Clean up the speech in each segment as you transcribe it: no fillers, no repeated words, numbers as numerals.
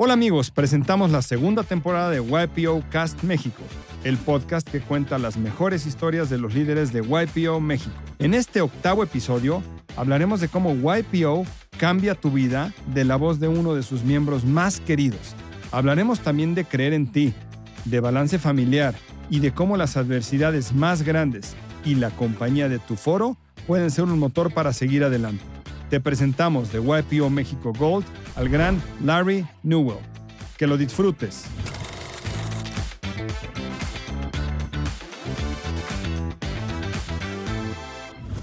Hola amigos, presentamos la segunda temporada de YPO Cast México, el podcast que cuenta las mejores historias de los líderes de YPO México. En este octavo episodio hablaremos de cómo YPO cambia tu vida de la voz de uno de sus miembros más queridos. Hablaremos también de creer en ti, de balance familiar y de cómo las adversidades más grandes y la compañía de tu foro pueden ser un motor para seguir adelante. Te presentamos de YPO México Gold al gran Larry Newell. Que lo disfrutes.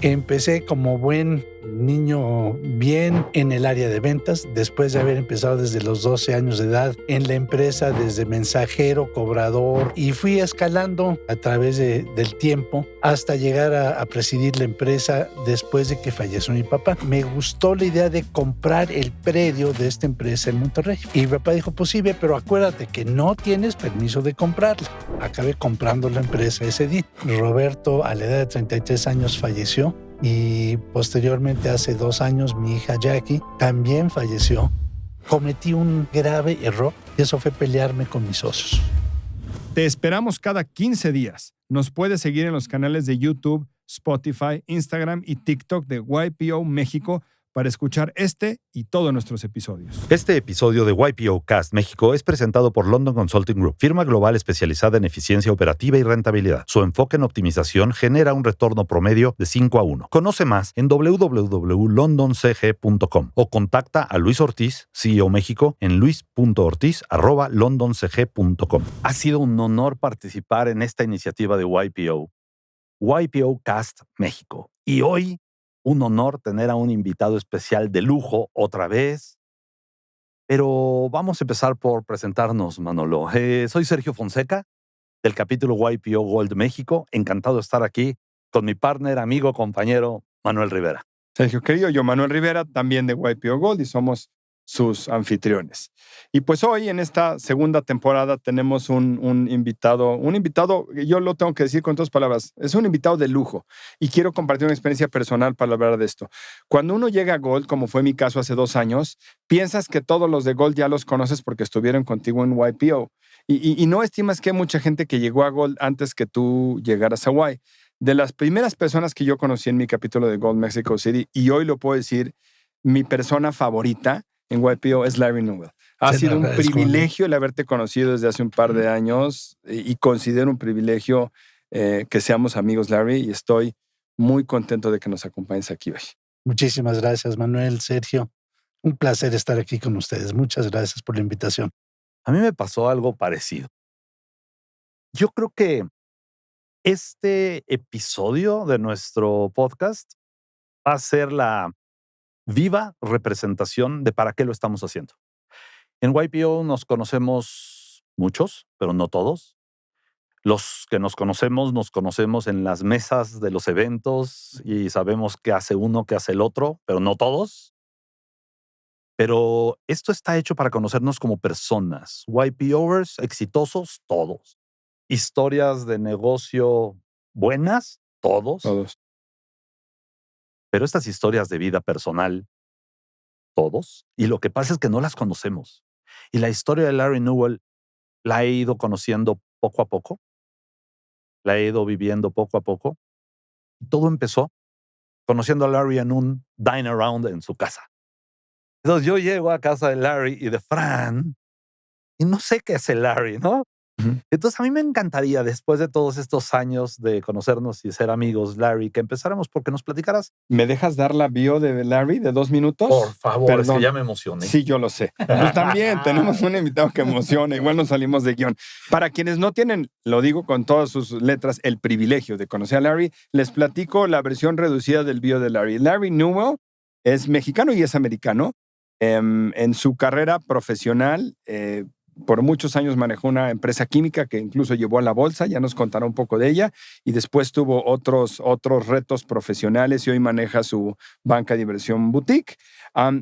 Empecé como buen niño bien en el área de ventas, después de haber empezado desde los 12 años de edad en la empresa, desde mensajero, cobrador, y fui escalando a través del tiempo hasta llegar a presidir la empresa después de que falleció mi papá. Me gustó la idea de comprar el predio de esta empresa en Monterrey. Y mi papá dijo, pues sí, ve, pero acuérdate que no tienes permiso de comprarla. Acabé comprando la empresa ese día. Roberto, a la edad de 33 años, falleció. Y posteriormente, hace 2 años, mi hija Jackie también falleció. Cometí un grave error y eso fue pelearme con mis socios. Te esperamos cada 15 días. Nos puedes seguir en los canales de YouTube, Spotify, Instagram y TikTok de YPO México para escuchar este y todos nuestros episodios. Este episodio de YPO Cast México es presentado por London Consulting Group, firma global especializada en eficiencia operativa y rentabilidad. Su enfoque en optimización genera un retorno promedio de 5-1. Conoce más en www.londoncg.com o contacta a Luis Ortiz, CEO México, en luis.ortiz@londoncg.com. Ha sido un honor participar en esta iniciativa de YPO Cast México. Y hoy, un honor tener a un invitado especial de lujo otra vez. Pero vamos a empezar por presentarnos, Manolo. Soy Sergio Fonseca, del capítulo YPO Gold México. Encantado de estar aquí con mi partner, amigo, compañero, Manuel Rivera. Sergio querido, yo Manuel Rivera, también de YPO Gold, y somos sus anfitriones. Y pues hoy, en esta segunda temporada, tenemos un invitado, yo lo tengo que decir con 2 palabras, es un invitado de lujo, y quiero compartir una experiencia personal para hablar de esto. Cuando uno llega a Gold, como fue mi caso hace 2 años, piensas que todos los de Gold ya los conoces porque estuvieron contigo en YPO, y no estimas que hay mucha gente que llegó a Gold antes que tú llegaras a Y. De las primeras personas que yo conocí en mi capítulo de Gold Mexico City, y hoy lo puedo decir, mi persona favorita en YPO es Larry Newell. Ha sido un privilegio el haberte conocido desde hace un par de años y considero un privilegio que seamos amigos, Larry, y estoy muy contento de que nos acompañes aquí hoy. Muchísimas gracias, Manuel, Sergio. Un placer estar aquí con ustedes. Muchas gracias por la invitación. A mí me pasó algo parecido. Yo creo que este episodio de nuestro podcast va a ser la viva representación de para qué lo estamos haciendo. En YPO nos conocemos muchos, pero no todos. Los que nos conocemos en las mesas de los eventos y sabemos qué hace uno, qué hace el otro, pero no todos. Pero esto está hecho para conocernos como personas. YPOers exitosos, todos. Historias de negocio buenas, todos. Pero estas historias de vida personal, todos. Y lo que pasa es que no las conocemos. Y la historia de Larry Newell la he ido conociendo poco a poco. La he ido viviendo poco a poco. Todo empezó conociendo a Larry en un dine around en su casa. Entonces yo llego a casa de Larry y de Fran y no sé qué hace Larry, ¿no? Entonces a mí me encantaría, después de todos estos años de conocernos y ser amigos, Larry, que empezáramos porque nos platicaras. ¿Me dejas dar la bio de Larry de 2 minutos? Por favor, perdón. Es que ya me emocioné. Sí, yo lo sé. Pues también tenemos un invitado que emociona, igual nos salimos de guión. Para quienes no tienen, lo digo con todas sus letras, el privilegio de conocer a Larry, les platico la versión reducida del bio de Larry. Larry Newell es mexicano y es americano. En su carrera profesional, por muchos años manejó una empresa química que incluso llevó a la bolsa, ya nos contará un poco de ella, y después tuvo otros retos profesionales y hoy maneja su banca de inversión boutique.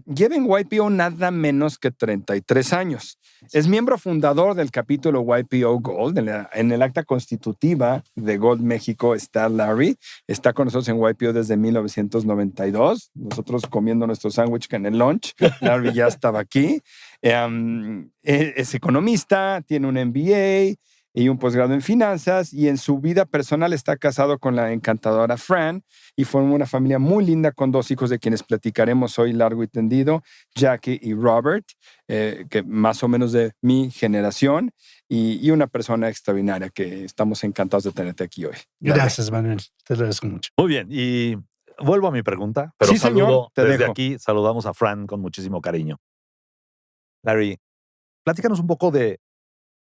Lleva en YPO nada menos que 33 años. Es miembro fundador del capítulo YPO Gold. En el acta constitutiva de Gold México está Larry. Está con nosotros en YPO desde 1992. Nosotros comiendo nuestro sándwich en el lunch. Larry ya estaba aquí. Es economista, tiene un MBA y un posgrado en finanzas, y en su vida personal está casado con la encantadora Fran y forma una familia muy linda con 2 hijos de quienes platicaremos hoy largo y tendido, Jackie y Robert, que más o menos de mi generación, y una persona extraordinaria que estamos encantados de tenerte aquí hoy. Gracias, Manuel. Te lo agradezco mucho. Muy bien, y vuelvo a mi pregunta, pero Sí, señor, saludo te desde dejo. aquí, saludamos a Fran con muchísimo cariño. Larry, platícanos un poco de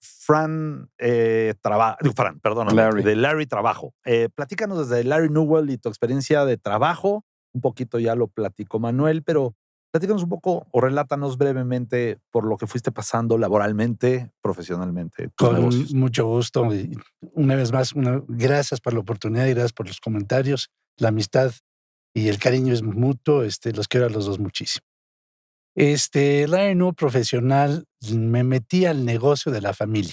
Fran, perdóname, Larry. de Larry Trabajo. Platícanos desde Larry Newell y tu experiencia de trabajo. Un poquito ya lo platicó Manuel, pero platícanos un poco o relátanos brevemente por lo que fuiste pasando laboralmente, profesionalmente, tus Con negocios. mucho gusto. Y una vez más, gracias por la oportunidad y gracias por los comentarios. La amistad y el cariño es mutuo. Los quiero a los dos muchísimo. Larry Newell profesional, me metí al negocio de la familia.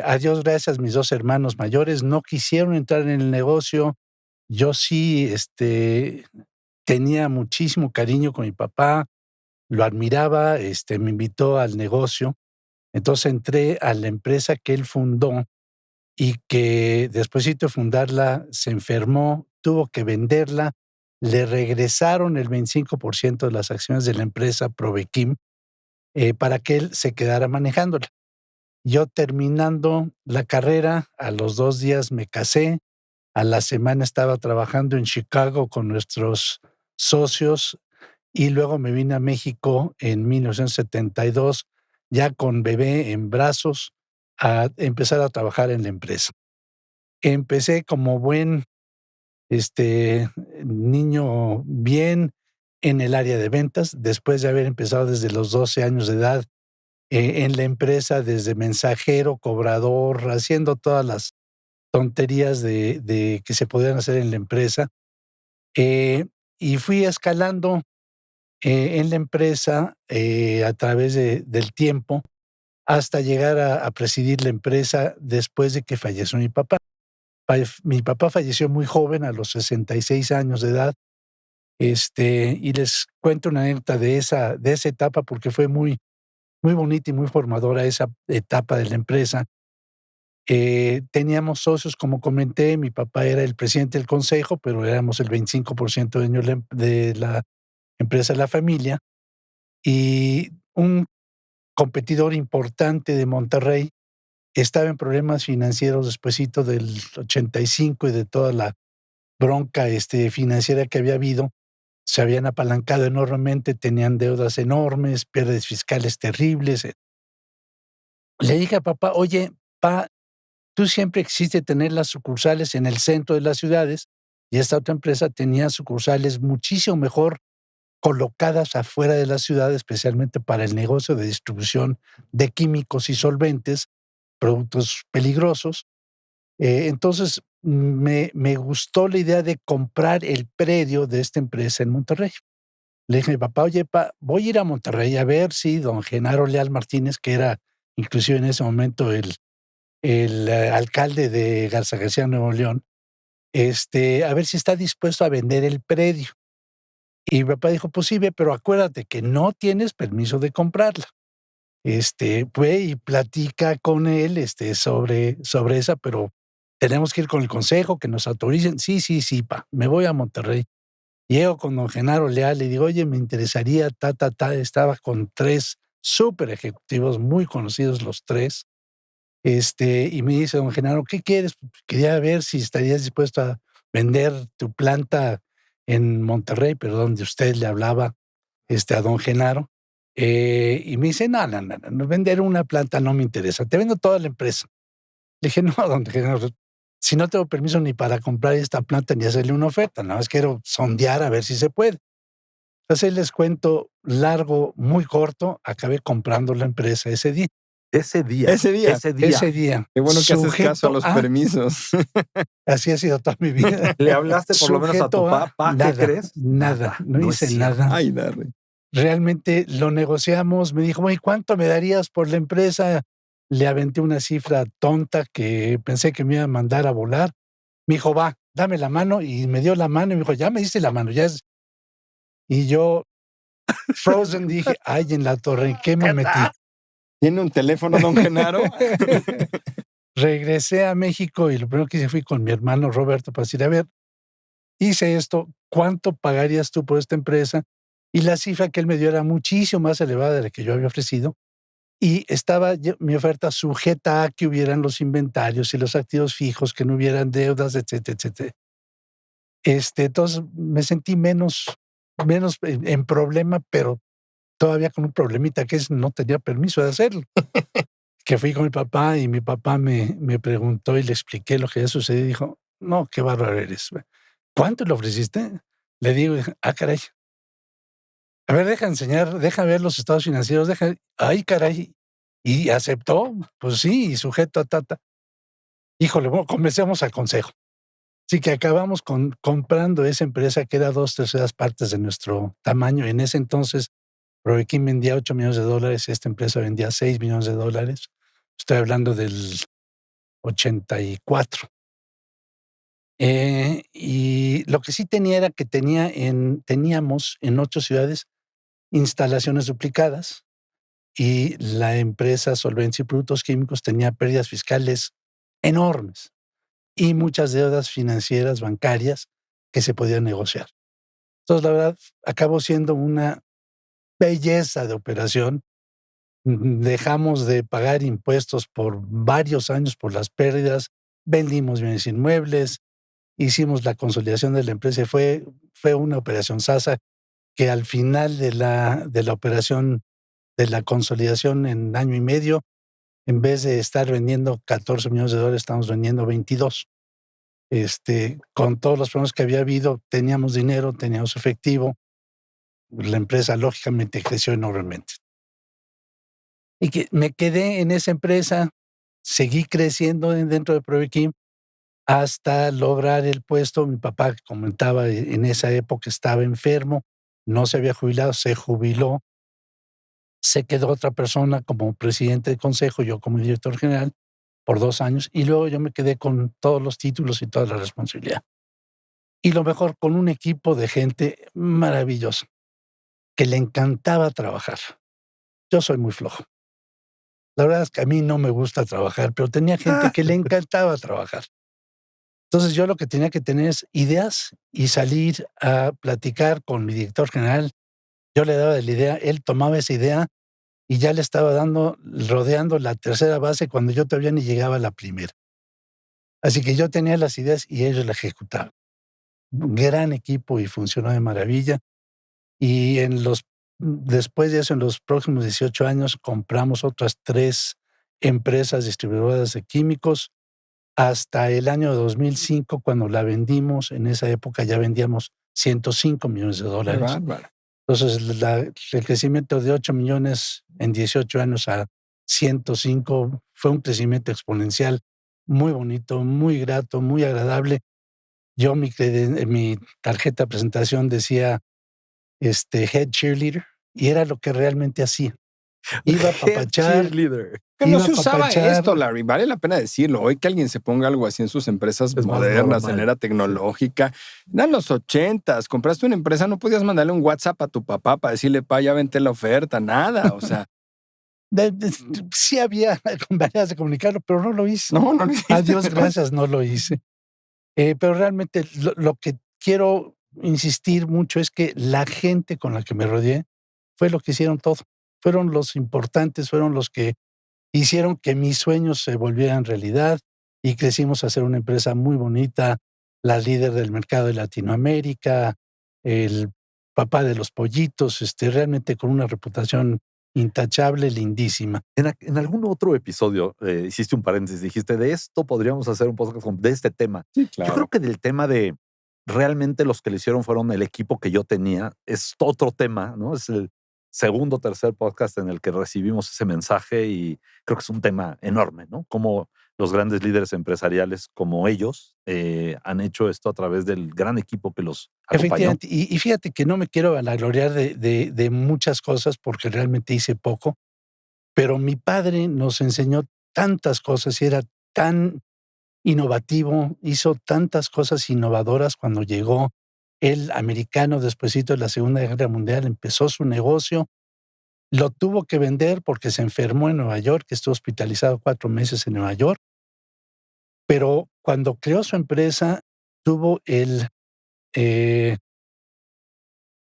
A Dios gracias, mis 2 hermanos mayores no quisieron entrar en el negocio. Yo sí, tenía muchísimo cariño con mi papá, lo admiraba, me invitó al negocio. Entonces entré a la empresa que él fundó y que despuesito de fundarla se enfermó, tuvo que venderla, le regresaron el 25% de las acciones de la empresa Provekim, para que él se quedara manejándola. Yo terminando la carrera, a los 2 días me casé, a la semana estaba trabajando en Chicago con nuestros socios y luego me vine a México en 1972, ya con bebé en brazos, a empezar a trabajar en la empresa. Empecé como buen, niño bien en el área de ventas, después de haber empezado desde los 12 años de edad, en la empresa, desde mensajero, cobrador, haciendo todas las tonterías de que se podían hacer en la empresa. Y fui escalando, en la empresa, a través del tiempo, hasta llegar a presidir la empresa después de que falleció mi papá. Mi papá falleció muy joven, a los 66 años de edad, y les cuento una anécdota de esa etapa, porque fue muy, muy bonita y muy formadora esa etapa de la empresa. Teníamos socios, como comenté, mi papá era el presidente del consejo, pero éramos el 25% dueño de la empresa de la familia, y un competidor importante de Monterrey estaba en problemas financieros despuesito del 85 y de toda la bronca, financiera que había habido. Se habían apalancado enormemente, tenían deudas enormes, pérdidas fiscales terribles. Le dije a papá: "Oye, pa, tú siempre quisiste tener las sucursales en el centro de las ciudades, y esta otra empresa tenía sucursales muchísimo mejor colocadas afuera de la ciudad, especialmente para el negocio de distribución de químicos y solventes, productos peligrosos". Entonces, me gustó la idea de comprar el predio de esta empresa en Monterrey. Le dije a mi papá: "Oye, voy a ir a Monterrey a ver si don Genaro Leal Martínez", que era inclusive en ese momento el alcalde de Garza García, Nuevo León, a ver si está dispuesto a vender el predio. Y mi papá dijo: "Pues sí, ve, pero acuérdate que no tienes permiso de comprarla. Ve y platica con él, sobre esa, pero tenemos que ir con el consejo, que nos autoricen". "Sí, sí, sí, pa, me voy a Monterrey". Llego con don Genaro Leal, le digo: "Oye, me interesaría, ta, ta, ta". Estaba con 3 súper ejecutivos, muy conocidos los 3. Y me dice don Genaro: "¿Qué quieres?". "Pues quería ver si estarías dispuesto a vender tu planta en Monterrey", pero donde usted le hablaba, a don Genaro. Y me dice: "No, no, no, no, vender una planta no me interesa, te vendo toda la empresa". Le dije: "No, don Genaro, si no tengo permiso ni para comprar esta planta ni hacerle una oferta, nada más quiero sondear a ver si se puede". Entonces, les cuento largo, muy corto, acabé comprando la empresa ese día. Ese día, Ese día. ese día, Ese día, Qué bueno que haces caso a sujeto los a permisos. así ha sido toda mi vida. ¿le hablaste por lo menos a tu Sujeto a papá? ¿Qué nada, crees? nada, no no es hice cierto. nada. Ay, Larry. Realmente lo negociamos, me dijo: "Oye, ¿cuánto me darías por la empresa?". Le aventé una cifra tonta que pensé que me iba a mandar a volar. Me dijo: "Va, dame la mano", y me dio la mano y me dijo: "Ya me diste la mano, ya es". Y yo Frozen, dije, ay, en la torre, ¿en qué me metí? ¿Tiene un teléfono, don Genaro? Regresé a México y lo primero que hice fui con mi hermano Roberto para decir, a ver, hice esto, ¿cuánto pagarías tú por esta empresa? Y la cifra que él me dio era muchísimo más elevada de la que yo había ofrecido. Y estaba mi oferta sujeta a que hubieran los inventarios y los activos fijos, que no hubieran deudas, etcétera, etcétera. Entonces me sentí menos en problema, pero todavía con un problemita que es no tenía permiso de hacerlo. Que fui con mi papá y mi papá me preguntó y le expliqué lo que había sucedido y dijo, no, qué bárbaro eres. ¿Cuánto le ofreciste? Le digo, caray. A ver, deja ver los estados financieros, ay, caray. Y aceptó, pues sí, y sujeto a tata. Híjole, bueno, comencemos al consejo. Así que acabamos comprando esa empresa que era 2/3 partes de nuestro tamaño. En ese entonces, Provekim vendía $8 millones, esta empresa vendía $6 millones. Estoy hablando del 84. Y lo que sí tenía era que teníamos en 8 ciudades instalaciones duplicadas y la empresa Solvencia y Productos Químicos tenía pérdidas fiscales enormes y muchas deudas financieras, bancarias, que se podían negociar. Entonces, la verdad, acabó siendo una belleza de operación. Dejamos de pagar impuestos por varios años por las pérdidas, vendimos bienes inmuebles, hicimos la consolidación de la empresa y fue una operación SASA que al final de la operación de la consolidación en año y medio, en vez de estar vendiendo $14 millones, estamos vendiendo 22. Con todos los problemas que había habido, teníamos dinero, teníamos efectivo. La empresa, lógicamente, creció enormemente. Y que me quedé en esa empresa, seguí creciendo dentro de Provekim hasta lograr el puesto. Mi papá comentaba, en esa época estaba enfermo, no se había jubilado, se jubiló. Se quedó otra persona como presidente de consejo, yo como director general, por 2 años, y luego yo me quedé con todos los títulos y toda la responsabilidad. Y lo mejor, con un equipo de gente maravillosa, que le encantaba trabajar. Yo soy muy flojo. La verdad es que a mí no me gusta trabajar, pero tenía gente que le encantaba trabajar. Entonces, yo lo que tenía que tener es ideas y salir a platicar con mi director general. Yo le daba la idea, él tomaba esa idea y ya le estaba rodeando la tercera base cuando yo todavía ni llegaba a la primera. Así que yo tenía las ideas y ellos las ejecutaban. Un gran equipo y funcionó de maravilla. Y después de eso, en los próximos 18 años, compramos otras 3 empresas distribuidoras de químicos. Hasta el año 2005, cuando la vendimos, en esa época ya vendíamos $105 millones. Qué bárbaro. Entonces, el crecimiento de 8 millones en 18 años a 105 fue un crecimiento exponencial muy bonito, muy grato, muy agradable. Yo en mi tarjeta de presentación decía head cheerleader y era lo que realmente hacía. Iba a papachar. Que no se usaba esto, Larry. Vale la pena decirlo. Hoy que alguien se ponga algo así en sus empresas modernas, en era tecnológica. En los 80s, compraste una empresa, no podías mandarle un WhatsApp a tu papá para decirle, ya vente la oferta, nada. O sea. Sí había maneras de comunicarlo, pero no lo hice. No lo hice. A Dios gracias, no lo hice. Pero realmente lo que quiero insistir mucho es que la gente con la que me rodeé fue lo que hicieron todo. Fueron los importantes, fueron los que hicieron que mis sueños se volvieran realidad y crecimos a ser una empresa muy bonita, la líder del mercado de Latinoamérica, el papá de los pollitos, realmente con una reputación intachable, lindísima. En algún otro episodio hiciste un paréntesis, dijiste, de esto podríamos hacer un podcast de este tema. Sí, claro. Yo creo que del tema de realmente los que lo hicieron fueron el equipo que yo tenía, es otro tema, ¿no? Es el segundo o tercer podcast en el que recibimos ese mensaje y creo que es un tema enorme, ¿no? Cómo los grandes líderes empresariales como ellos han hecho esto a través del gran equipo que los acompañó. Efectivamente, y fíjate que no me quiero vanagloriar de muchas cosas porque realmente hice poco, pero mi padre nos enseñó tantas cosas y era tan innovativo, hizo tantas cosas innovadoras cuando llegó Él, americano, despuesito de la Segunda Guerra Mundial, empezó su negocio. Lo tuvo que vender porque se enfermó en Nueva York, estuvo hospitalizado 4 meses en Nueva York. Pero cuando creó su empresa, tuvo eh,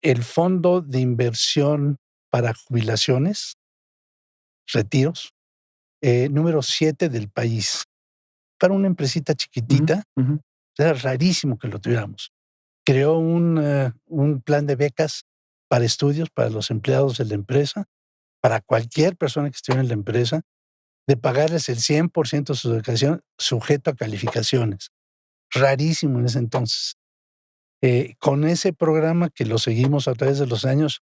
el fondo de inversión para jubilaciones, retiros, número 7 del país. Para una empresita chiquitita, era rarísimo que lo tuviéramos. Creó un plan de becas para estudios para los empleados de la empresa, para cualquier persona que estuviera en la empresa, de pagarles el 100% de su educación sujeto a calificaciones. Rarísimo en ese entonces. Con ese programa que lo seguimos a través de los años,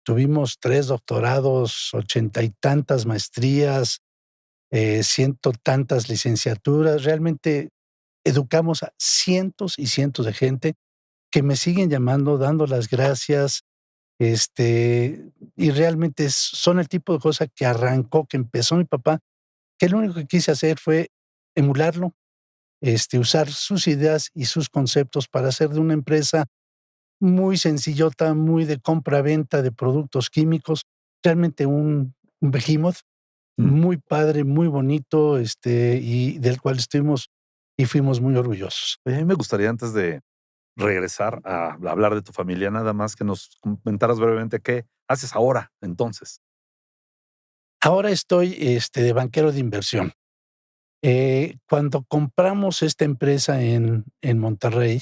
tuvimos 3 doctorados, 80 y tantas maestrías, 100 tantas licenciaturas. Realmente educamos a cientos y cientos de gente que me siguen llamando, dando las gracias, y realmente son el tipo de cosa que arrancó, que empezó mi papá, que lo único que quise hacer fue emularlo, usar sus ideas y sus conceptos para hacer de una empresa muy sencillota, muy de compra-venta de productos químicos, realmente un behemoth muy padre, muy bonito, y del cual estuvimos y fuimos muy orgullosos. A mí me gustaría, antes de regresar a hablar de tu familia, nada más que nos comentaras brevemente qué haces ahora, entonces. Ahora estoy, de banquero de inversión. Cuando compramos esta empresa en Monterrey,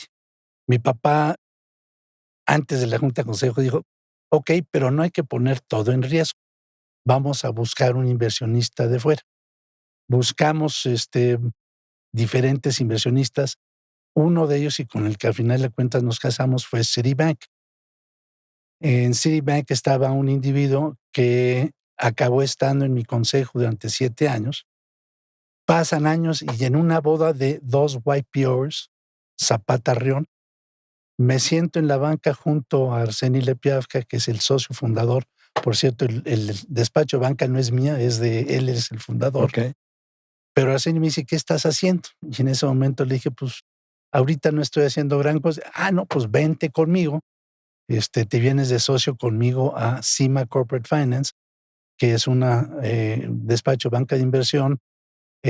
mi papá, antes de la junta de consejo, dijo: "Okey, pero no hay que poner todo en riesgo. Vamos a buscar un inversionista de fuera". Buscamos, diferentes inversionistas. Uno de ellos, y con el que al final de cuentas nos casamos, fue Citibank. En Citibank estaba un individuo que acabó estando en mi consejo durante 7 años. Pasan años y en una boda de 2 YPOs, Zapata Rión, me siento en la banca junto a Arseni Lepiavka, que es el socio fundador. Por cierto, el despacho de banca no es mía, es de él, es el fundador. Ok. Pero Arseni me dice: "¿Qué estás haciendo?". Y en ese momento le dije: "Pues, ahorita no estoy haciendo gran cosa". "Ah, no, pues vente conmigo, te vienes de socio conmigo a Cima Corporate Finance", que es una, despacho banca de inversión,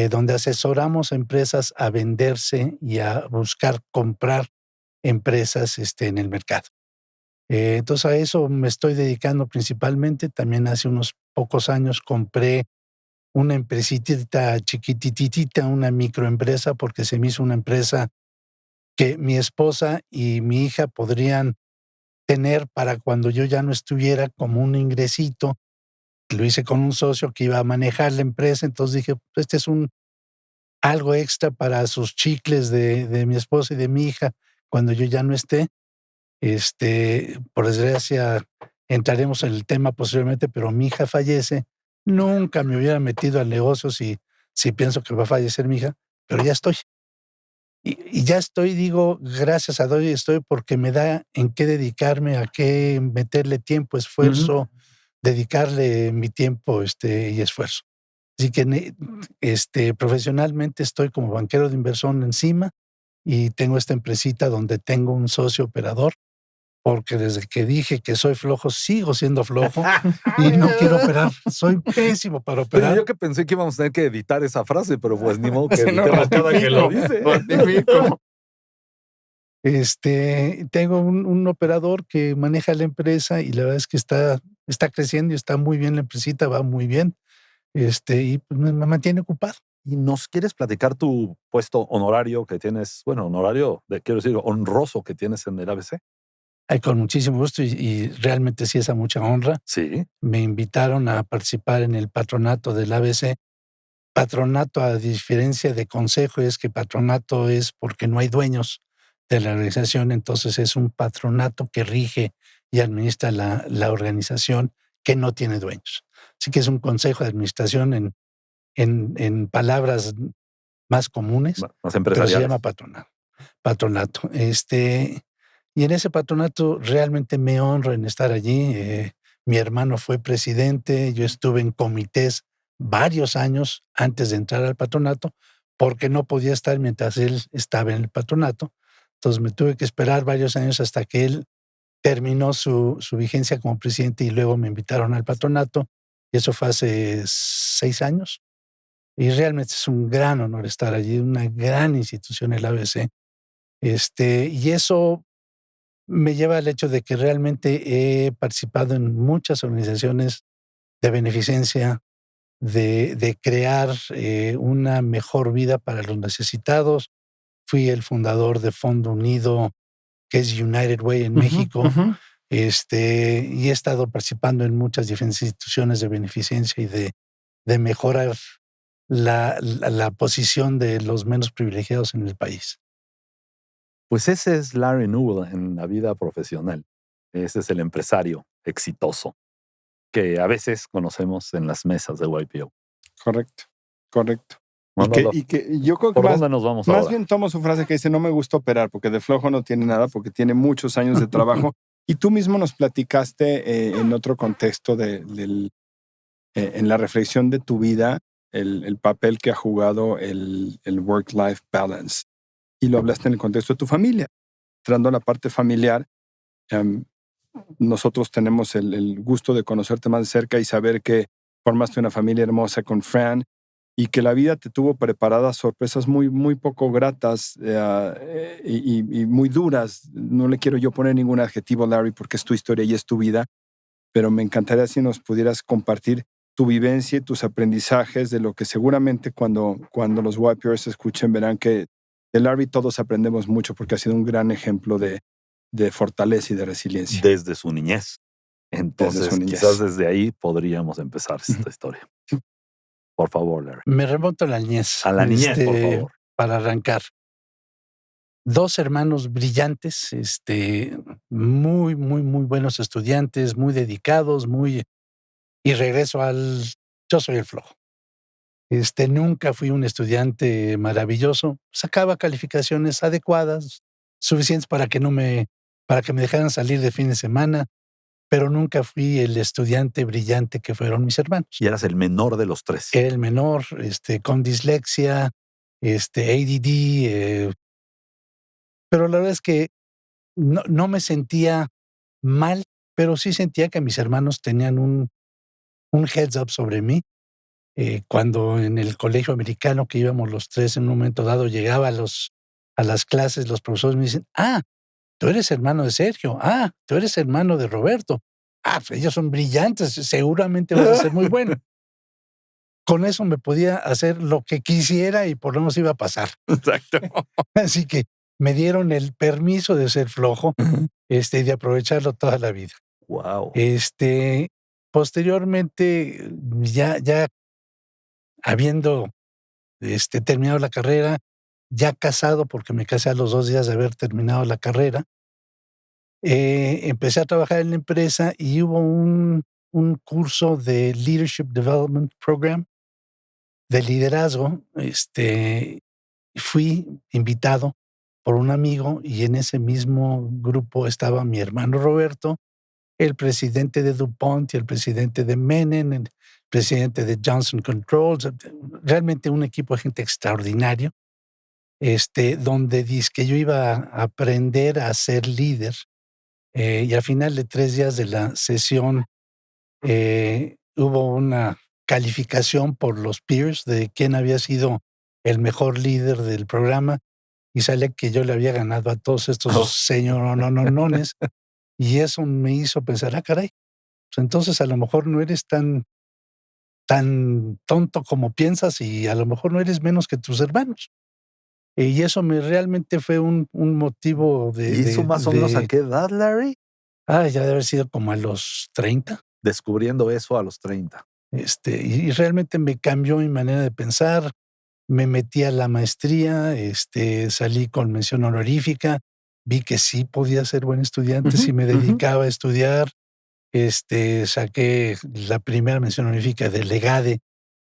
donde asesoramos a empresas a venderse y a buscar comprar empresas, en el mercado. Entonces, a eso me estoy dedicando principalmente. También hace unos pocos años compré una empresitita chiquitititita, una microempresa, porque se me hizo una empresa que mi esposa y mi hija podrían tener para cuando yo ya no estuviera, como un ingresito. Lo hice con un socio que iba a manejar la empresa, entonces dije: "Pues, este es algo extra para sus chicles de mi esposa y de mi hija cuando yo ya no esté". Por desgracia, entraremos en el tema posteriormente, pero mi hija fallece. Nunca me hubiera metido al negocio si pienso que va a fallecer mi hija, pero ya estoy. Y ya estoy, digo, gracias a Dios estoy, porque me da en qué dedicarme, a qué meterle tiempo, esfuerzo, dedicarle mi tiempo, y esfuerzo. Así que profesionalmente estoy como banquero de inversión encima, y tengo esta empresita donde tengo un socio operador, porque desde que dije que soy flojo, sigo siendo flojo y no quiero operar. Soy pésimo para Pero operar. yo que pensé que íbamos a tener que editar esa frase, pero pues ni modo que Sí, no, editemos cada que lo ratifico, dice. ratifico. Tengo un operador que maneja la empresa y la verdad es que está creciendo y está muy bien la empresita, va muy bien, y pues me mantiene ocupado. ¿Y nos quieres platicar tu puesto honorario que tienes? Bueno, honorario, quiero decir, honroso que tienes en el ABC. Ay, con muchísimo gusto y realmente sí es a mucha honra. Sí. Me invitaron a participar en el patronato del ABC. Patronato, a diferencia de consejo, es que patronato es porque no hay dueños de la organización, entonces es un patronato que rige y administra la organización, que no tiene dueños. Así que es un consejo de administración en palabras más comunes, Más pero se empresariales. llama patronato. Y en ese patronato realmente me honro en estar allí. Mi hermano fue presidente, yo estuve en comités varios años antes de entrar al patronato, porque no podía estar mientras él estaba en el patronato. Entonces me tuve que esperar varios años hasta que él terminó su vigencia como presidente y luego me invitaron al patronato. Y eso fue hace 6 años. Y realmente es un gran honor estar allí, una gran institución, el ABC. Y eso me lleva al hecho de que realmente he participado en muchas organizaciones de beneficencia, de crear una mejor vida para los necesitados. Fui el fundador de Fondo Unido, que es United Way en México, y he estado participando en muchas diferentes instituciones de beneficencia y de mejorar la posición de los menos privilegiados en el país. Pues ese es Larry Newell en la vida profesional. Ese es el empresario exitoso que a veces conocemos en las mesas de YPO. Correcto, correcto. Mándalo. Y que yo creo que ¿Por dónde nos vamos más ahora? bien tomo su frase que dice, no me gusta operar, porque de flojo no tiene nada, porque tiene muchos años de trabajo. Y tú mismo nos platicaste en otro contexto en la reflexión de tu vida, el papel que ha jugado el work-life balance. Y lo hablaste en el contexto de tu familia. Entrando a la parte familiar, nosotros tenemos el gusto de conocerte más de cerca y saber que formaste una familia hermosa con Fran y que la vida te tuvo preparadas sorpresas muy, muy poco gratas y muy duras. No le quiero yo poner ningún adjetivo, Larry, porque es tu historia y es tu vida, pero me encantaría si nos pudieras compartir tu vivencia y tus aprendizajes de lo que seguramente cuando los YPers escuchen verán que de Larry todos aprendemos mucho porque ha sido un gran ejemplo de fortaleza y de resiliencia. Desde su niñez. Entonces, Desde su niñez. quizás desde ahí podríamos empezar esta historia. Por favor, Larry. Me remonto a la niñez. A la niñez, por favor. Para arrancar. 2 hermanos brillantes, muy, muy, muy buenos estudiantes, muy dedicados, y regreso yo soy el flojo. Nunca fui un estudiante maravilloso. Sacaba calificaciones adecuadas, suficientes para que me dejaran salir de fin de semana, pero nunca fui el estudiante brillante que fueron mis hermanos. Y eras el menor de los 3. Era el menor, con dislexia, ADD, pero la verdad es que no me sentía mal, pero sí sentía que mis hermanos tenían un heads up sobre mí. Cuando en el colegio americano que íbamos los 3 en un momento dado llegaba a las clases, los profesores me dicen: tú eres hermano de Sergio, tú eres hermano de Roberto, pues ellos son brillantes, seguramente vas a ser muy bueno. Con eso me podía hacer lo que quisiera y por lo menos iba a pasar. Exacto. Así que me dieron el permiso de ser flojo, y de aprovecharlo toda la vida. Wow. Posteriormente, ya habiendo terminado la carrera, ya casado, porque me casé a los 2 días de haber terminado la carrera, empecé a trabajar en la empresa y hubo un curso de Leadership Development Program, de liderazgo. Fui invitado por un amigo y en ese mismo grupo estaba mi hermano Roberto, el presidente de DuPont y el presidente de Menem, el presidente de Johnson Controls, realmente un equipo de gente extraordinario, donde dizque yo iba a aprender a ser líder, y al final de 3 días de la sesión, hubo una calificación por los peers de quién había sido el mejor líder del programa, y sale que yo le había ganado a todos estos señorononones, y eso me hizo pensar, caray, pues entonces a lo mejor no eres tan tonto como piensas y a lo mejor no eres menos que tus hermanos. Y eso realmente fue un motivo de... ¿Y eso más o menos a qué edad, Larry? ya debe haber sido como a los 30. Descubriendo eso a los 30. Y realmente me cambió mi manera de pensar. Me metí a la maestría, salí con mención honorífica, vi que sí podía ser buen estudiante si me dedicaba a estudiar. Saqué la primera mención honorífica del EGADE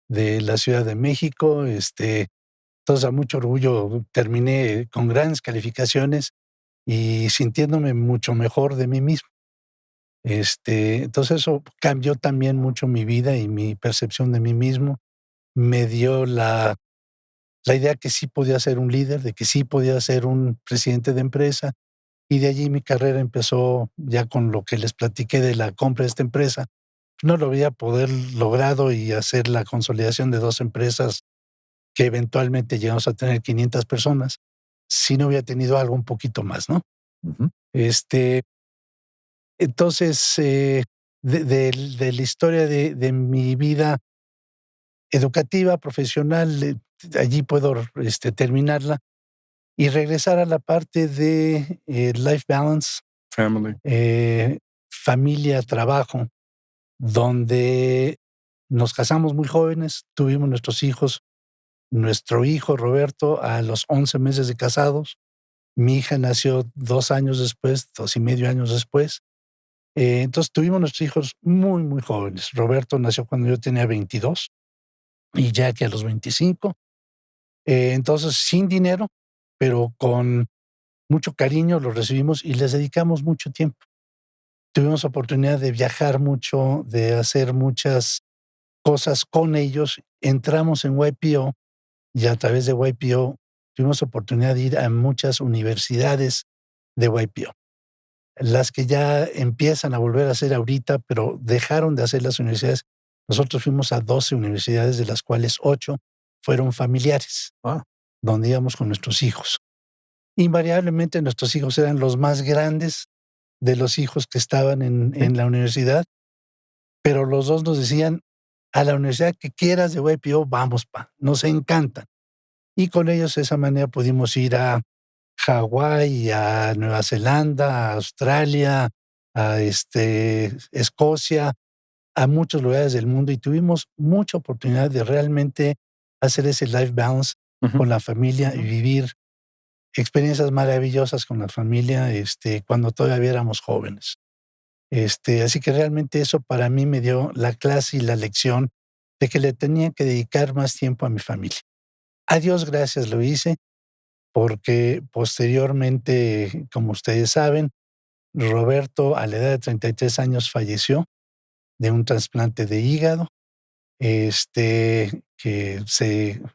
de la Ciudad de México. Entonces, a mucho orgullo, terminé con grandes calificaciones y sintiéndome mucho mejor de mí mismo. Entonces, eso cambió también mucho mi vida y mi percepción de mí mismo. Me dio la la idea que sí podía ser un líder, de que sí podía ser un presidente de empresa. Y de allí mi carrera empezó ya con lo que les platiqué de la compra de esta empresa. No lo había poder logrado y hacer la consolidación de 2 empresas que eventualmente llegamos a tener 500 personas, si no hubiera tenido algo un poquito más, ¿no? Ujú. Entonces, de la historia de mi vida educativa, profesional, allí puedo terminarla y regresar a la parte de life balance, Family. familia, trabajo, donde nos casamos muy jóvenes, tuvimos nuestros hijos, nuestro hijo Roberto a los 11 meses de casados, mi hija nació 2 años después, 2 y medio años después. Entonces tuvimos nuestros hijos muy, muy jóvenes. Roberto nació cuando yo tenía 22 y Jackie a los 25. Entonces, sin dinero, pero con mucho cariño los recibimos y les dedicamos mucho tiempo. Tuvimos oportunidad de viajar mucho, de hacer muchas cosas con ellos. Entramos en YPO y a través de YPO tuvimos oportunidad de ir a muchas universidades de YPO. Las que ya empiezan a volver a hacer ahorita, pero dejaron de hacer las universidades. Nosotros fuimos a 12 universidades, de las cuales 8 fueron familiares, Ah. donde íbamos con nuestros hijos. Invariablemente nuestros hijos eran los más grandes de los hijos que estaban en la universidad, pero los 2 nos decían: "A la universidad que quieras de YPO, vamos, pa, nos encantan". Y con ellos de esa manera pudimos ir a Hawái, a Nueva Zelanda, a Australia, a Escocia, a muchos lugares del mundo, y tuvimos mucha oportunidad de realmente hacer ese life balance Ujú. con la familia y vivir experiencias maravillosas con la familia, cuando todavía éramos jóvenes. Así que realmente eso para mí me dio la clase y la lección de que le tenía que dedicar más tiempo a mi familia. A Dios gracias lo hice, porque posteriormente, como ustedes saben, Roberto a la edad de 33 años falleció de un trasplante de hígado, que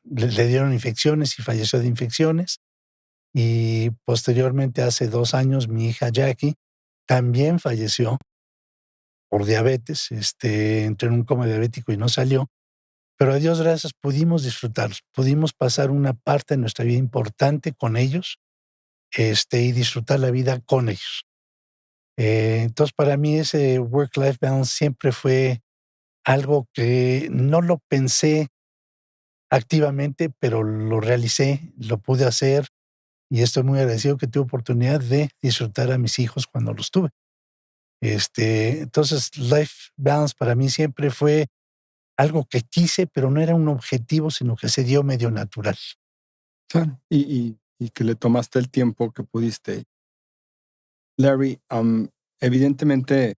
le dieron infecciones y falleció de infecciones. Y posteriormente, hace 2 años, mi hija Jackie también falleció por diabetes, entró en un coma diabético y no salió, pero a Dios gracias pudimos disfrutarlos, pudimos pasar una parte de nuestra vida importante con ellos, y disfrutar la vida con ellos. Entonces, para mí ese work-life balance siempre fue algo que no lo pensé activamente, pero lo realicé, lo pude hacer y estoy muy agradecido que tuve oportunidad de disfrutar a mis hijos cuando los tuve. Entonces, life balance para mí siempre fue algo que quise, pero no era un objetivo, sino que se dio medio natural. Claro. Y que le tomaste el tiempo que pudiste. Larry, evidentemente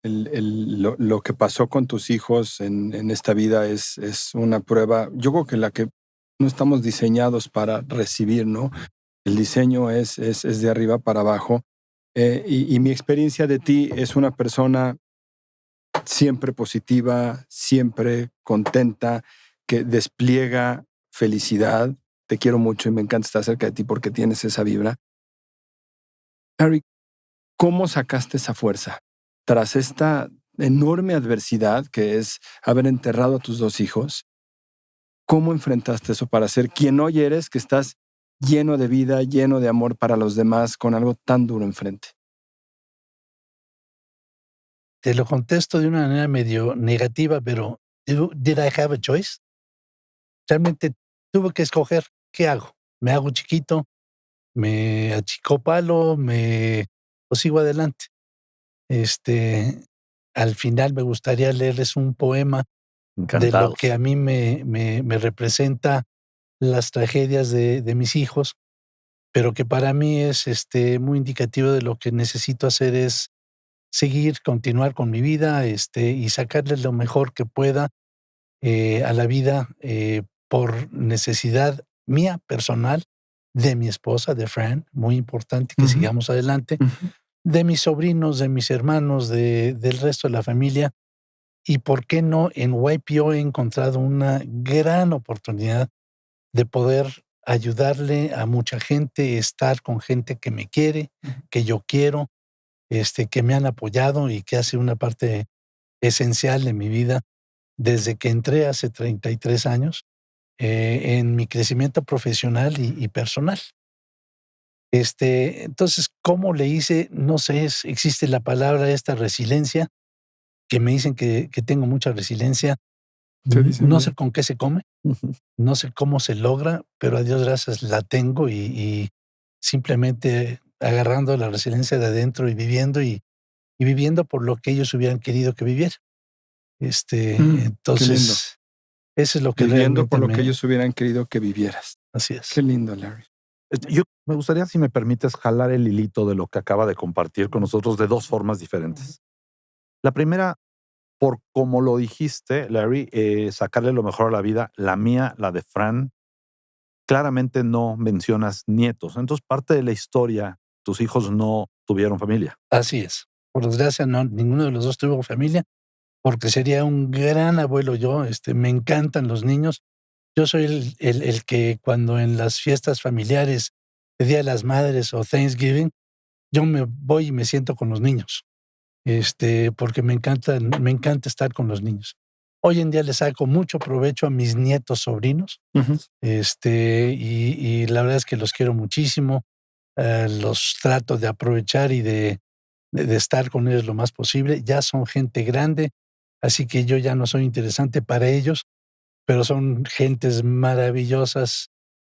lo que pasó con tus hijos en esta vida es una prueba, yo creo que la que no estamos diseñados para recibir, ¿no? El diseño es de arriba para abajo. Y mi experiencia de ti es una persona siempre positiva, siempre contenta, que despliega felicidad. Te quiero mucho y me encanta estar cerca de ti porque tienes esa vibra. Harry, ¿cómo sacaste esa fuerza tras esta enorme adversidad que es haber enterrado a tus 2 hijos? ¿Cómo enfrentaste eso para ser quien hoy eres, que estás lleno de vida, lleno de amor para los demás, con algo tan duro enfrente? Te lo contesto de una manera medio negativa, pero did I have a choice? Realmente tuve que escoger, ¿qué hago? ¿Me hago chiquito? ¿Me achicopalo? ¿O sigo adelante? Al final me gustaría leerles un poema de lo que a Encantados. mí me representa las tragedias de mis hijos, pero que para mí es, muy indicativo de lo que necesito hacer es seguir, continuar con mi vida, y sacarle lo mejor que pueda, a la vida, por necesidad mía personal, de mi esposa, de Fran, muy importante que Ujú, sigamos adelante, ujú. de mis sobrinos, de mis hermanos, del resto de la familia. Y por qué no, en YPO he encontrado una gran oportunidad de poder ayudarle a mucha gente, estar con gente que me quiere, que yo quiero, que me han apoyado y que hace una parte esencial de mi vida desde que entré hace 33 años en mi crecimiento profesional y personal. Entonces, ¿cómo le hice? No sé, existe la palabra esta resiliencia, que me dicen que tengo mucha resiliencia. Se dice No bien. sé con qué se come, no sé cómo se logra, pero a Dios gracias la tengo y simplemente agarrando la resiliencia de adentro y viviendo por lo que ellos hubieran querido que viviera. Qué lindo. Entonces, eso es lo que Viviendo por realmente lo que ellos hubieran querido que vivieras. Así es. Qué lindo, Larry. Yo me gustaría, si me permites, jalar el hilito de lo que acaba de compartir con nosotros de dos formas diferentes. La primera, por como lo dijiste, Larry, sacarle lo mejor a la vida, la mía, la de Fran, claramente no mencionas nietos. Entonces, parte de la historia, tus hijos no tuvieron familia. Así es. Por desgracia, no, ninguno de los dos tuvo familia, porque sería un gran abuelo yo. Me encantan los niños. Yo soy el que cuando en las fiestas familiares, el Día de las Madres o Thanksgiving, yo me voy y me siento con los niños, porque me encanta estar con los niños. Hoy en día le saco mucho provecho a mis nietos sobrinos, y la verdad es que los quiero muchísimo, los trato de aprovechar y de estar con ellos lo más posible. Ya son gente grande, así que yo ya no soy interesante para ellos, pero son gentes maravillosas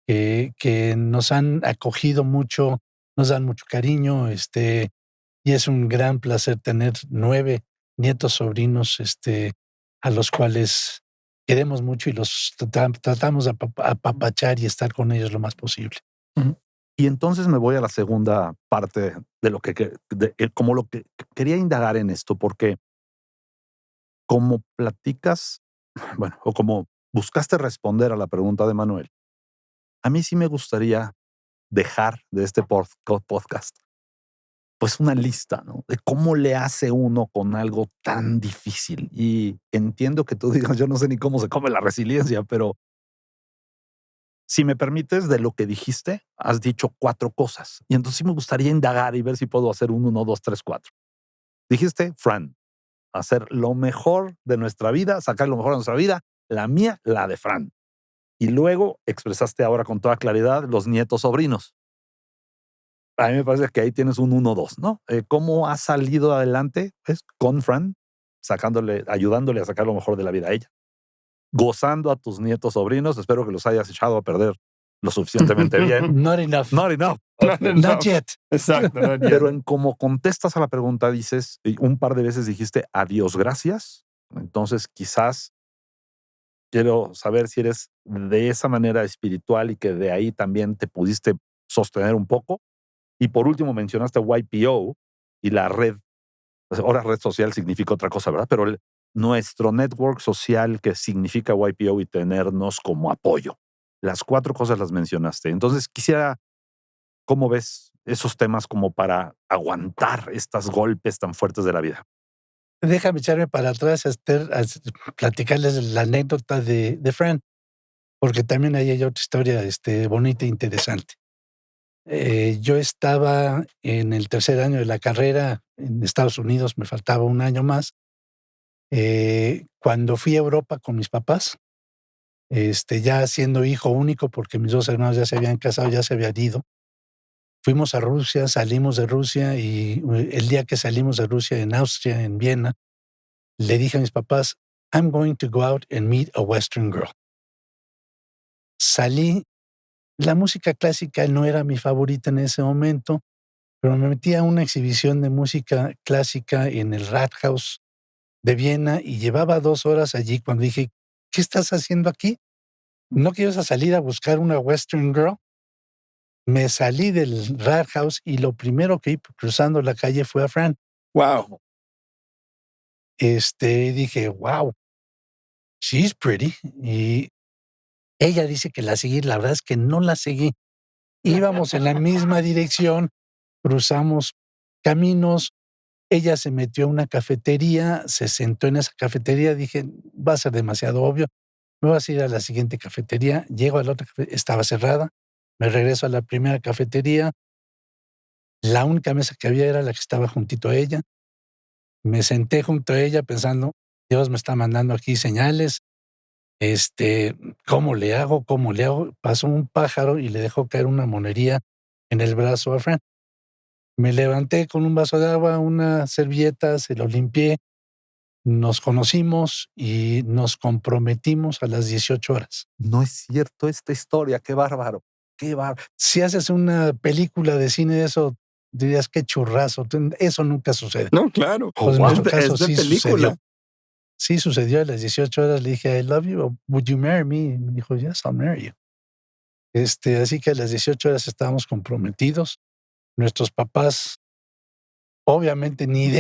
que nos han acogido mucho, nos dan mucho cariño, y es un gran placer tener 9 nietos sobrinos, a los cuales queremos mucho y los tratamos de apapachar y estar con ellos lo más posible. Y entonces me voy a la segunda parte de lo como lo que quería indagar en esto, porque como platicas, bueno, o como buscaste responder a la pregunta de Manuel, a mí sí me gustaría dejar de este podcast pues una lista, ¿no? De cómo le hace uno con algo tan difícil. Y entiendo que tú digas, yo no sé ni cómo se come la resiliencia, pero si me permites, de lo que dijiste, has dicho 4 cosas. Y entonces sí me gustaría indagar y ver si puedo hacer un 1, 2, 3, 4. Dijiste, Fran, hacer lo mejor de nuestra vida, sacar lo mejor de nuestra vida, la mía, la de Fran. Y luego expresaste ahora con toda claridad los nietos sobrinos. A mí me parece que ahí tienes un 1-2, ¿no? ¿Cómo has salido adelante? Pues con Fran, ayudándole a sacar lo mejor de la vida a ella. Gozando a tus nietos sobrinos, espero que los hayas echado a perder lo suficientemente bien. Not enough. Not enough. Not yet. Exacto. Not yet. Pero en cómo contestas a la pregunta dices, y un par de veces dijiste adiós, gracias. Entonces quizás quiero saber si eres de esa manera espiritual y que de ahí también te pudiste sostener un poco. Y por último mencionaste YPO y la red. Ahora red social significa otra cosa, ¿verdad? Pero nuestro network social que significa YPO y tenernos como apoyo. Las 4 cosas las mencionaste. Entonces quisiera, ¿cómo ves esos temas como para aguantar estos golpes tan fuertes de la vida? Déjame echarme para atrás, platicarles la anécdota de Fran, porque también ahí hay otra historia bonita e interesante. Yo estaba en el tercer año de la carrera en Estados Unidos, me faltaba un año más. Cuando fui a Europa con mis papás, ya siendo hijo único, porque mis 2 hermanos ya se habían casado, ya se habían ido. Fuimos a Rusia, salimos de Rusia y el día que salimos de Rusia en Austria, en Viena, le dije a mis papás, I'm going to go out and meet a Western girl. Salí, la música clásica no era mi favorita en ese momento, pero me metí a una exhibición de música clásica en el Rathaus de Viena y llevaba 2 horas allí cuando dije, ¿qué estás haciendo aquí? ¿No quieres salir a buscar una Western girl? Me salí del Rathaus y lo primero que vi cruzando la calle fue a Fran. Wow. Dije, wow, she's pretty. Y ella dice que la seguí, la verdad es que no la seguí. Íbamos en la misma dirección, cruzamos caminos, ella se metió a una cafetería, se sentó en esa cafetería, dije, va a ser demasiado obvio. me voy a ir a la siguiente cafetería. Llego a la otra cafetería, estaba cerrada. Me regreso a la primera cafetería. La única mesa que había era la que estaba juntito a ella. Me senté junto a ella pensando, Dios me está mandando aquí señales. ¿Cómo le hago? ¿Cómo le hago? Pasó un pájaro y le dejó caer una monería en el brazo a Fran. Me levanté con un vaso de agua, una servilleta, se lo limpié. Nos conocimos y nos comprometimos a las 18 horas. No es cierto esta historia, qué bárbaro, qué bárbaro. Si haces una película de cine de eso, dirías qué churrazo. Eso nunca sucede. No, claro. Pues en nuestro caso Es de sí película. sucedió. Sí sucedió a las 18 horas. Le dije, I love you. Would you marry me? Y me dijo, yes, I'll marry you. Así que a las 18 horas estábamos comprometidos. Nuestros papás, obviamente, ni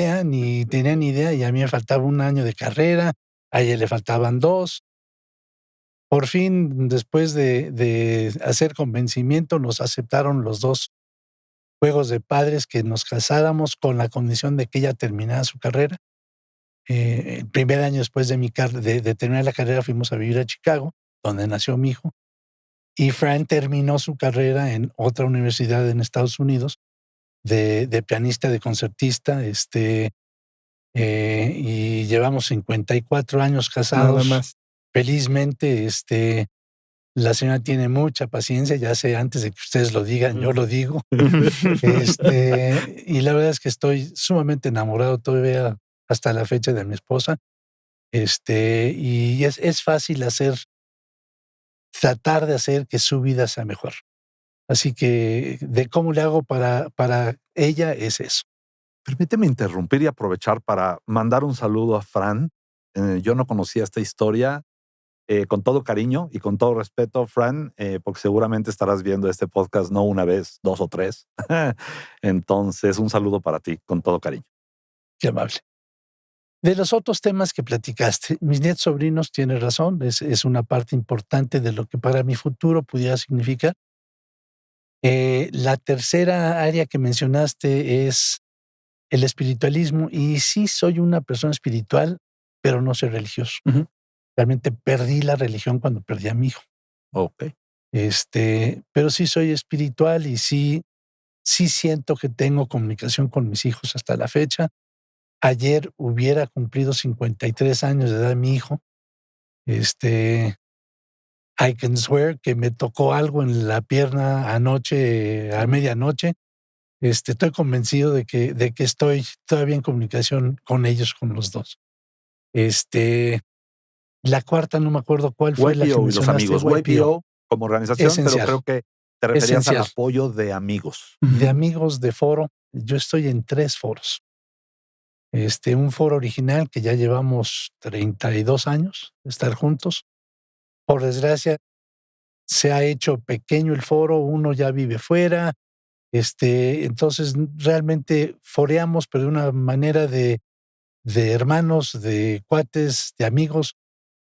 tenían idea, y a mí me faltaba un año de carrera, a ella le faltaban 2. Por fin, después de hacer convencimiento, nos aceptaron los 2 juegos de padres que nos casáramos con la condición de que ella terminara su carrera. El primer año después de terminar la carrera fuimos a vivir a Chicago, donde nació mi hijo, y Fran terminó su carrera en otra universidad en Estados Unidos, de pianista, de concertista, y llevamos 54 años casados. Nada más. Felizmente, la señora tiene mucha paciencia, ya sé, antes de que ustedes lo digan, yo lo digo. Y la verdad es que estoy sumamente enamorado todavía hasta la fecha de mi esposa. Y es fácil tratar de hacer que su vida sea mejor. Así que de cómo le hago para ella es eso. Permíteme interrumpir y aprovechar para mandar un saludo a Fran. Yo no conocía esta historia. Con todo cariño y con todo respeto, Fran, porque seguramente estarás viendo este podcast no una vez, 2 o 3. Entonces, un saludo para ti, con todo cariño. Qué amable. De los otros temas que platicaste, mis nietos sobrinos, tienes razón, es una parte importante de lo que para mi futuro pudiera significar. La tercera área que mencionaste es el espiritualismo, y sí soy una persona espiritual, pero no soy religioso. Ujú. Realmente perdí la religión cuando perdí a mi hijo. Ok. Pero sí soy espiritual y sí siento que tengo comunicación con mis hijos hasta la fecha. Ayer hubiera cumplido 53 años de edad mi hijo. I can swear que me tocó algo en la pierna anoche, a medianoche. Estoy convencido de que estoy todavía en comunicación con ellos, con los 2. La cuarta no me acuerdo cuál fue la que YPO y los mencionaste. amigos. YPO como organización, Esencial. pero creo que te referías Esencial. al apoyo de amigos. De amigos de foro. Yo estoy en 3 foros. Un foro original que ya llevamos 32 años de estar juntos. Por desgracia, se ha hecho pequeño el foro, uno ya vive fuera. Entonces realmente foreamos, pero de una manera de hermanos, de cuates, de amigos,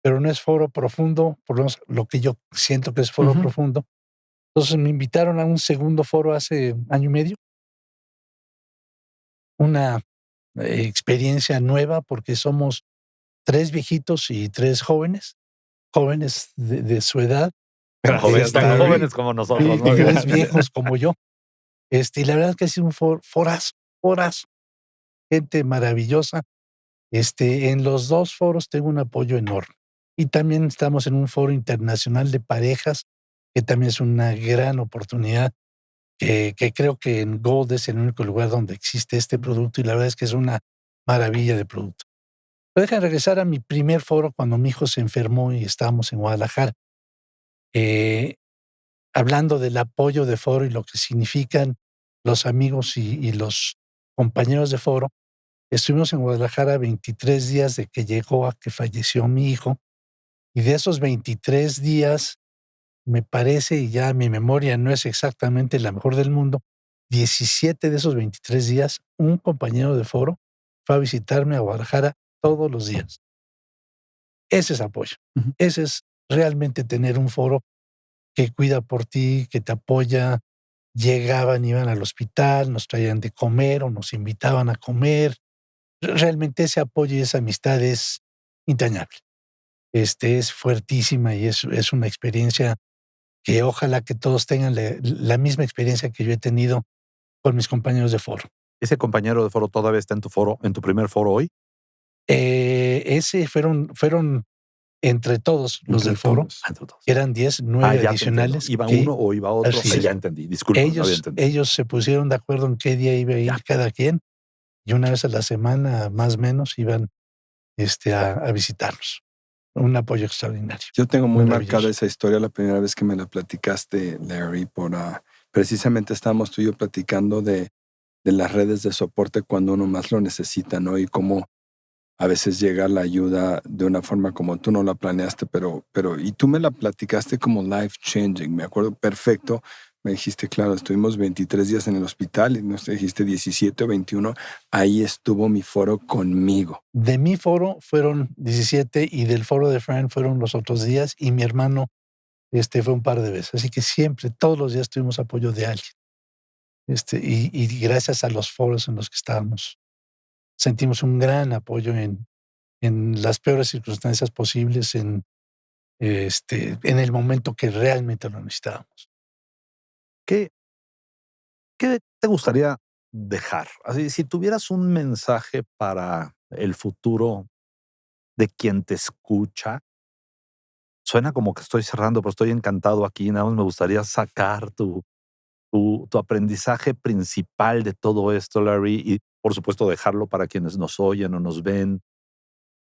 pero no es foro profundo, por lo que yo siento que es foro Ujú. profundo. Entonces me invitaron a un segundo foro hace año y medio. Una experiencia nueva porque somos 3 viejitos y 3 jóvenes de su edad. Jóvenes, tan Larry. jóvenes como nosotros, Y ¿no? 3 viejos como yo. Y la verdad es que ha sido un forazo. Gente maravillosa. En los 2 foros tengo un apoyo enorme. Y también estamos en un foro internacional de parejas, que también es una gran oportunidad, que creo que en Gold es el único lugar donde existe este producto, y la verdad es que es una maravilla de producto. Pero déjame regresar a mi primer foro cuando mi hijo se enfermó y estábamos en Guadalajara. Hablando del apoyo de foro y lo que significan los amigos y los compañeros de foro, estuvimos en Guadalajara 23 días de que llegó a que falleció mi hijo, y de esos 23 días, me parece, y ya mi memoria no es exactamente la mejor del mundo, 17 de esos 23 días, un compañero de foro fue a visitarme a Guadalajara todos los días. Ese es apoyo. Ujú. Ese es realmente tener un foro que cuida por ti, que te apoya. Llegaban, iban al hospital, nos traían de comer o nos invitaban a comer. Realmente ese apoyo y esa amistad es entrañable. es fuertísima y es una experiencia que ojalá que todos tengan la misma experiencia que yo he tenido con mis compañeros de foro. ¿Ese compañero de foro todavía está en tu foro, en tu primer foro hoy? Ese fueron entre todos los Entre del foro, todos. Entre todos. eran 10, 9 Ya te entiendo. adicionales ¿Iba que uno o iba otro? así es. Ya entendí. Disculpa, no había entendido. ellos se pusieron de acuerdo en qué día iba a ir Ya. cada quien, y una vez a la semana, más o menos, iban, a visitarnos. Un apoyo extraordinario. Yo tengo muy Maravilloso. marcada esa historia la primera vez que me la platicaste, Larry, precisamente estábamos tú y yo platicando de las redes de soporte cuando uno más lo necesita, ¿no? Y cómo a veces llega la ayuda de una forma como tú no la planeaste, y tú me la platicaste como life changing, me acuerdo perfecto. Me dijiste, claro, estuvimos 23 días en el hospital y nos dijiste 17 o 21, ahí estuvo mi foro conmigo. De mi foro fueron 17 y del foro de Fran fueron los otros días, y mi hermano fue un par de veces. Así que siempre, todos los días tuvimos apoyo de alguien. Y gracias a los foros en los que estábamos, sentimos un gran apoyo en las peores circunstancias posibles, en el momento que realmente lo necesitábamos. ¿Qué, ¿Qué te gustaría dejar? Así, si tuvieras un mensaje para el futuro de quien te escucha, suena como que estoy cerrando, pero estoy encantado aquí. Nada más me gustaría sacar tu aprendizaje principal de todo esto, Larry, y por supuesto dejarlo para quienes nos oyen o nos ven.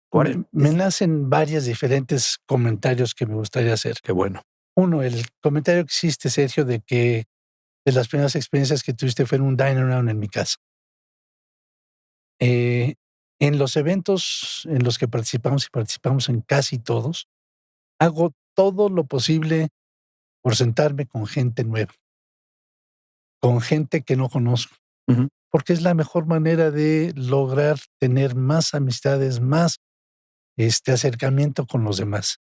¿Cuál Me es? nacen varios diferentes comentarios que me gustaría hacer. Qué bueno. Uno, el comentario que hiciste, Sergio, de que de las primeras experiencias que tuviste fue en un dine around en mi casa. En los eventos en los que participamos, y participamos en casi todos, hago todo lo posible por sentarme con gente nueva, con gente que no conozco, Ujú. porque es la mejor manera de lograr tener más amistades, más acercamiento con los demás.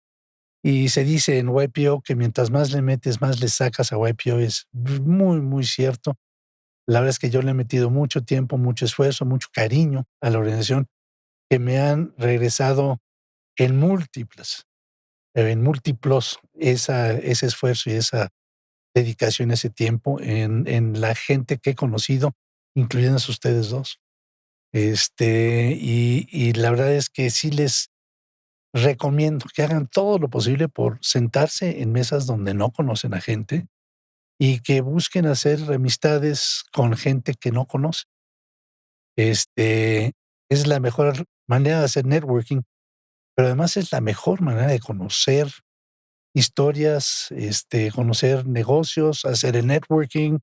Y se dice en YPO que mientras más le metes, más le sacas a YPO. Es muy, muy cierto. La verdad es que yo le he metido mucho tiempo, mucho esfuerzo, mucho cariño a la organización, que me han regresado en múltiplos ese esfuerzo y esa dedicación, ese tiempo en la gente que he conocido, incluyendo a ustedes dos. Y la verdad es que sí les recomiendo que hagan todo lo posible por sentarse en mesas donde no conocen a gente y que busquen hacer amistades con gente que no conoce. Es la mejor manera de hacer networking, pero además es la mejor manera de conocer historias, conocer negocios, hacer el networking,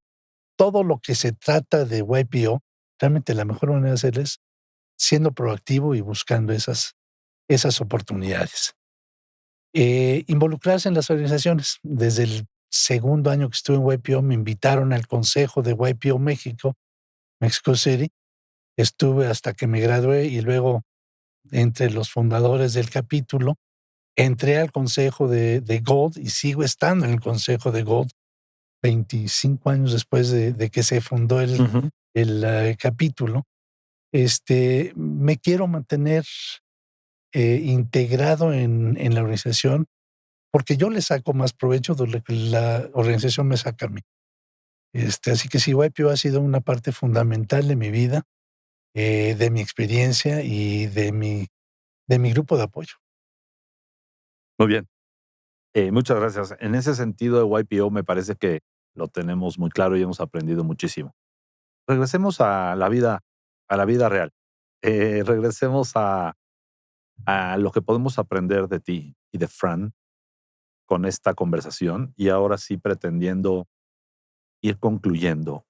todo lo que se trata de YPO. Realmente la mejor manera de hacerlo es siendo proactivo y buscando esas oportunidades. Involucrarse en las organizaciones. Desde el segundo año que estuve en YPO, me invitaron al consejo de YPO México, Mexico City. Estuve hasta que me gradué y luego, entre los fundadores del capítulo, entré al consejo de Gold y sigo estando en el consejo de Gold 25 años después de que se fundó Ujú. el capítulo. Me quiero mantener integrado en la organización, porque yo le saco más provecho de lo que la organización me saca a mí. Así que sí, YPO ha sido una parte fundamental de mi vida, de mi experiencia y de mi grupo de apoyo. Muy bien. Muchas gracias. En ese sentido de YPO me parece que lo tenemos muy claro y hemos aprendido muchísimo. Regresemos a la vida real. Regresemos a lo que podemos aprender de ti y de Fran con esta conversación y ahora sí pretendiendo ir concluyendo.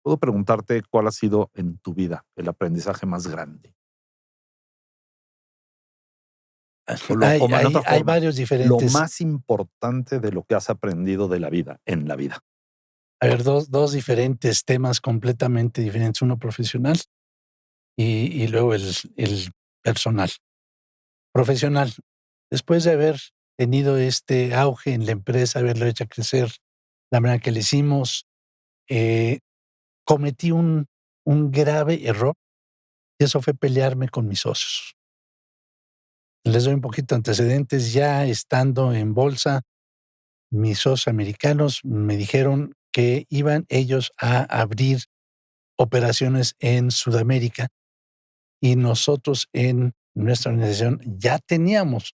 Puedo preguntarte cuál ha sido en tu vida el aprendizaje más grande. Hay, En hay, otra hay forma, varios lo diferentes. más importante de lo que has aprendido de la vida, en la vida. A ver, dos diferentes temas completamente diferentes, uno profesional y luego el personal. Profesional, después de haber tenido este auge en la empresa, haberlo hecho crecer la manera que le hicimos, eh, cometí un grave error, y eso fue pelearme con mis socios. Les doy un poquito de antecedentes. Ya estando en bolsa, mis socios americanos me dijeron que iban ellos a abrir operaciones en Sudamérica y nosotros en nuestra organización ya teníamos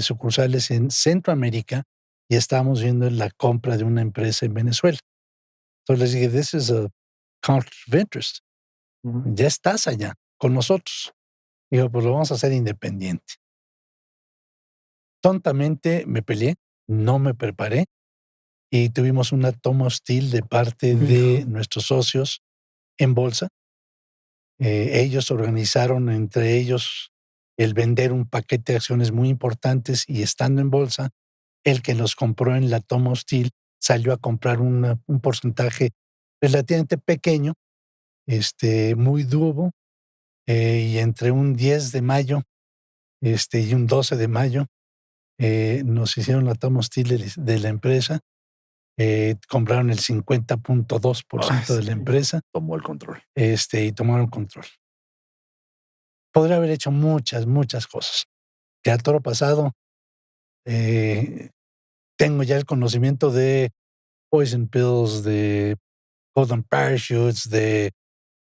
sucursales en Centroamérica y estábamos viendo la compra de una empresa en Venezuela. Entonces les dije, this is a conflict of interest. Ya estás allá con nosotros. Digo, pues lo vamos a hacer independiente. Tontamente me peleé, no me preparé y tuvimos una toma hostil de parte de nuestros socios en bolsa. Ellos organizaron entre ellos el vender un paquete de acciones muy importantes y estando en bolsa, el que nos compró en la toma hostil salió a comprar un porcentaje relativamente pequeño, muy duro, y entre un 10 de mayo y un 12 de mayo nos hicieron la toma hostil de la empresa. Compraron el 50.2% de la empresa. Tomó el control. Y tomaron control. Podría haber hecho muchas, muchas cosas. Que a toro pasado tengo ya el conocimiento de poison pills, de golden parachutes, de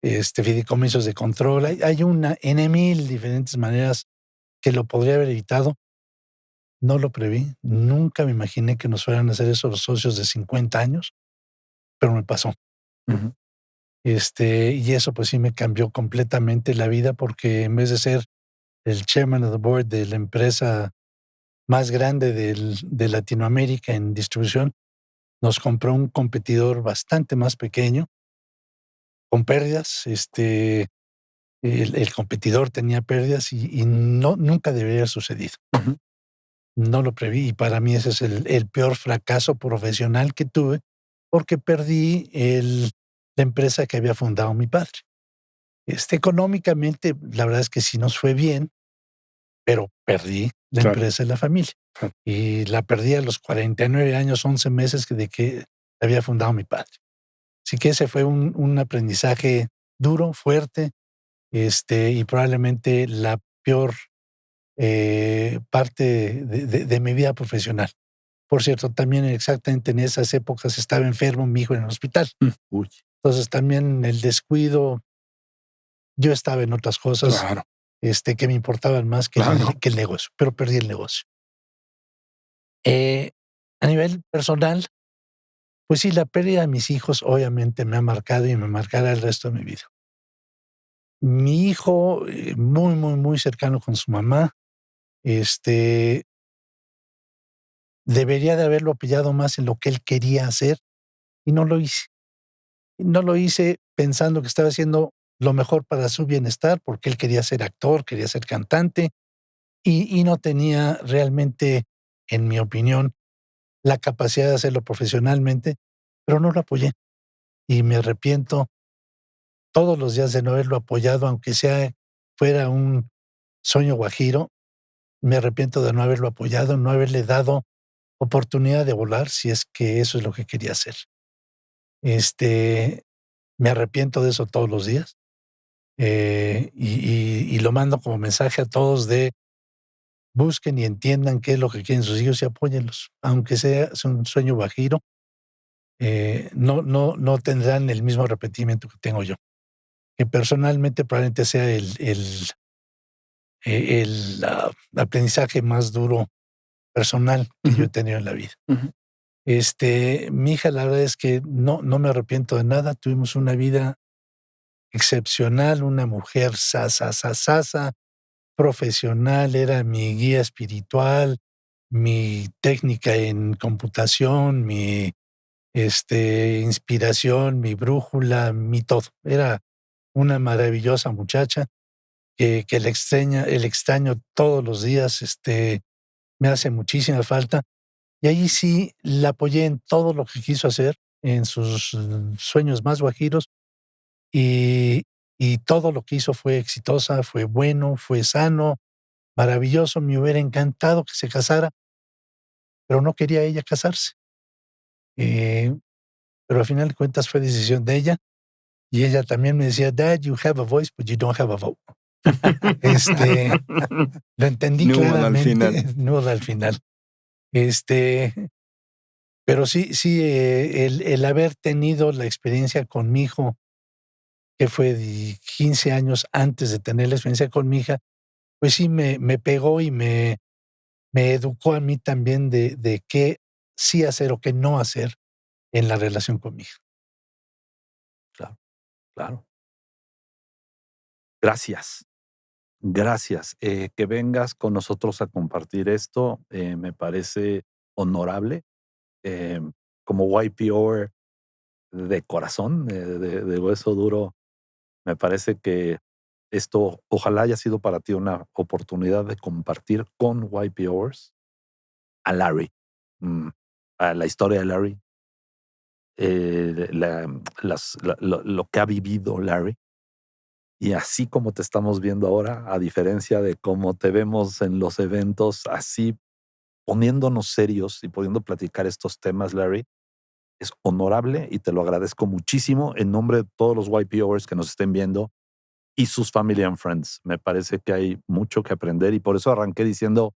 fideicomisos de control. Hay una N mil diferentes maneras que lo podría haber evitado. No lo preví. Nunca me imaginé que nos fueran a hacer eso los socios de 50 años, pero me pasó. Ujú. Y eso pues sí me cambió completamente la vida porque en vez de ser el chairman of the board de la empresa más grande de Latinoamérica en distribución, nos compró un competidor bastante más pequeño, con pérdidas. El competidor tenía pérdidas y nunca debería haber sucedido. Ujú. No lo preví y para mí ese es el peor fracaso profesional que tuve porque perdí la empresa que había fundado mi padre. Económicamente, la verdad es que sí nos fue bien, pero perdí la Claro. empresa de la familia. Claro. Y la perdí a los 49 años, 11 meses de que había fundado mi padre. Así que ese fue un aprendizaje duro, fuerte, y probablemente la peor parte de mi vida profesional. Por cierto, también exactamente en esas épocas estaba enfermo mi hijo en el hospital. Uy. Entonces también el descuido, yo estaba en otras cosas Claro. que me importaban más que el negocio, pero perdí el negocio. A nivel personal, pues sí, la pérdida de mis hijos obviamente me ha marcado y me marcará el resto de mi vida. Mi hijo, muy, muy, muy cercano con su mamá, debería de haberlo apoyado más en lo que él quería hacer y no lo hice. No lo hice pensando que estaba haciendo lo mejor para su bienestar, porque él quería ser actor, quería ser cantante y no tenía realmente, en mi opinión, la capacidad de hacerlo profesionalmente, pero no lo apoyé. Y me arrepiento todos los días de no haberlo apoyado, aunque fuera un sueño guajiro. Me arrepiento de no haberlo apoyado, no haberle dado oportunidad de volar, si es que eso es lo que quería hacer. Me arrepiento de eso todos los días. Y lo mando como mensaje a todos de busquen y entiendan qué es lo que quieren sus hijos y apóyenlos. Aunque sea un sueño guajiro, no tendrán el mismo arrepentimiento que tengo yo. Que personalmente probablemente sea el aprendizaje más duro personal que yo he tenido en la vida. Ujú. Mi hija, la verdad es que no me arrepiento de nada. Tuvimos una vida excepcional, una mujer sasa, profesional, era mi guía espiritual, mi técnica en computación, mi inspiración, mi brújula, mi todo. Era una maravillosa muchacha que el extraño todos los días, me hace muchísima falta. Y ahí sí la apoyé en todo lo que quiso hacer, en sus sueños más guajiros, y todo lo que hizo fue exitosa, fue bueno, fue sano, maravilloso. Me hubiera encantado que se casara, pero no quería ella casarse. Pero al final de cuentas fue decisión de ella, y ella también me decía: "Dad, you have a voice, but you don't have a vote". Este, lo entendí Newell al claramente, final. Newell al final. Pero sí, el haber tenido la experiencia con mi hijo, que fue de 15 años antes de tener la experiencia con mi hija, pues sí me pegó y me educó a mí también de qué sí hacer o qué no hacer en la relación con mi hija. Claro, claro. Gracias, gracias. Que vengas con nosotros a compartir esto, me parece honorable. Em, Como YPO de corazón, de hueso duro, me parece que esto ojalá haya sido para ti una oportunidad de compartir con YPOers a Larry, mm, a la historia de Larry, lo que ha vivido Larry. Y así como te estamos viendo ahora, a diferencia de cómo te vemos en los eventos, así poniéndonos serios y pudiendo platicar estos temas, Larry, es honorable y te lo agradezco muchísimo en nombre de todos los YPOers que nos estén viendo y sus family and friends. Me parece que hay mucho que aprender y por eso arranqué diciendo,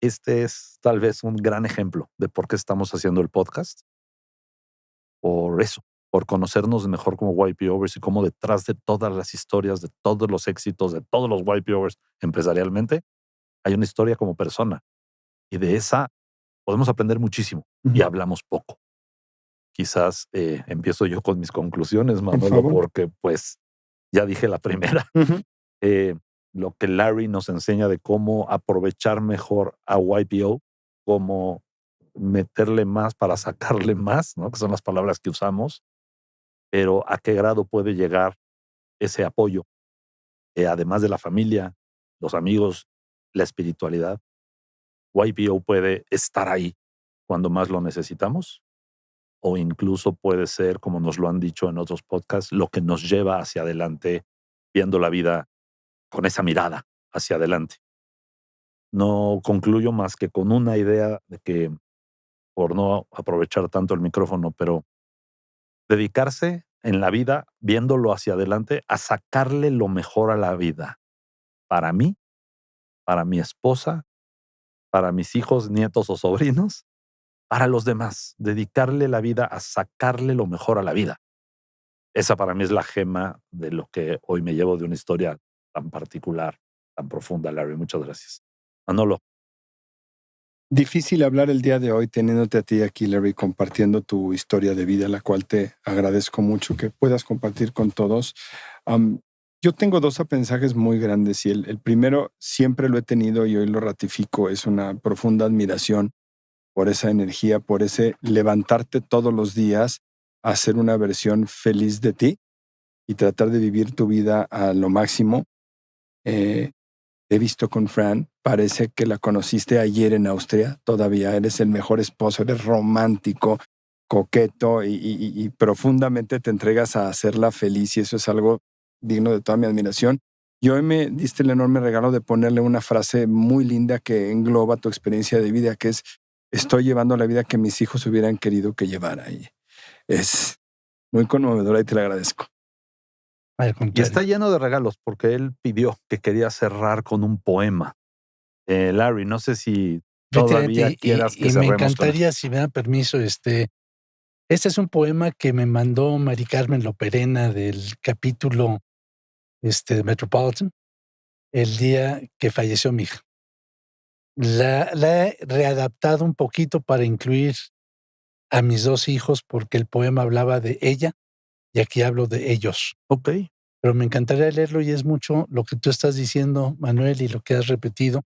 este es tal vez un gran ejemplo de por qué estamos haciendo el podcast. Por eso, por conocernos mejor como YPOers y cómo detrás de todas las historias, de todos los éxitos, de todos los YPOers empresarialmente, hay una historia como persona. Y de esa podemos aprender muchísimo y hablamos poco. Quizás empiezo yo con mis conclusiones, Por Manolo, favor. porque pues ya dije la primera. Eh, lo que Larry nos enseña de cómo aprovechar mejor a YPO, cómo meterle más para sacarle más, ¿no? Que son las palabras que usamos, pero a qué grado puede llegar ese apoyo, además de la familia, los amigos, la espiritualidad. YPO puede estar ahí cuando más lo necesitamos o incluso puede ser, como nos lo han dicho en otros podcasts, lo que nos lleva hacia adelante, viendo la vida con esa mirada hacia adelante. No concluyo más que con una idea de que, por no aprovechar tanto el micrófono, pero dedicarse en la vida, viéndolo hacia adelante, a sacarle lo mejor a la vida. Para mí, para mi esposa, para mis hijos, nietos o sobrinos, para los demás. Dedicarle la vida a sacarle lo mejor a la vida. Esa para mí es la gema de lo que hoy me llevo de una historia tan particular, tan profunda, Larry. Muchas gracias. Manolo. Difícil hablar el día de hoy teniéndote a ti aquí, Larry, compartiendo tu historia de vida, la cual te agradezco mucho que puedas compartir con todos. Yo tengo dos aprendizajes muy grandes y el primero siempre lo he tenido y hoy lo ratifico, es una profunda admiración por esa energía, por ese levantarte todos los días a hacer una versión feliz de ti y tratar de vivir tu vida a lo máximo. He visto con Fran, parece que la conociste ayer en Austria, todavía eres el mejor esposo, eres romántico, coqueto y profundamente te entregas a hacerla feliz y eso es algo digno de toda mi admiración. Y hoy me diste el enorme regalo de ponerle una frase muy linda que engloba tu experiencia de vida, que es, estoy llevando la vida que mis hijos hubieran querido que llevara. Y es muy conmovedora y te la agradezco. Al Y contrario. está lleno de regalos porque él pidió que quería cerrar con un poema. Larry, no sé si todavía Efectivamente, quieras que y me cerremos con encantaría, si me da permiso, este es un poema que me mandó Mari Carmen Loperena del capítulo, de Metropolitan, el día que falleció mi hija. La he readaptado un poquito para incluir a mis 2 hijos, porque el poema hablaba de ella, y aquí hablo de ellos. Ok, Pero me encantaría leerlo, y es mucho lo que tú estás diciendo, Manuel, y lo que has repetido.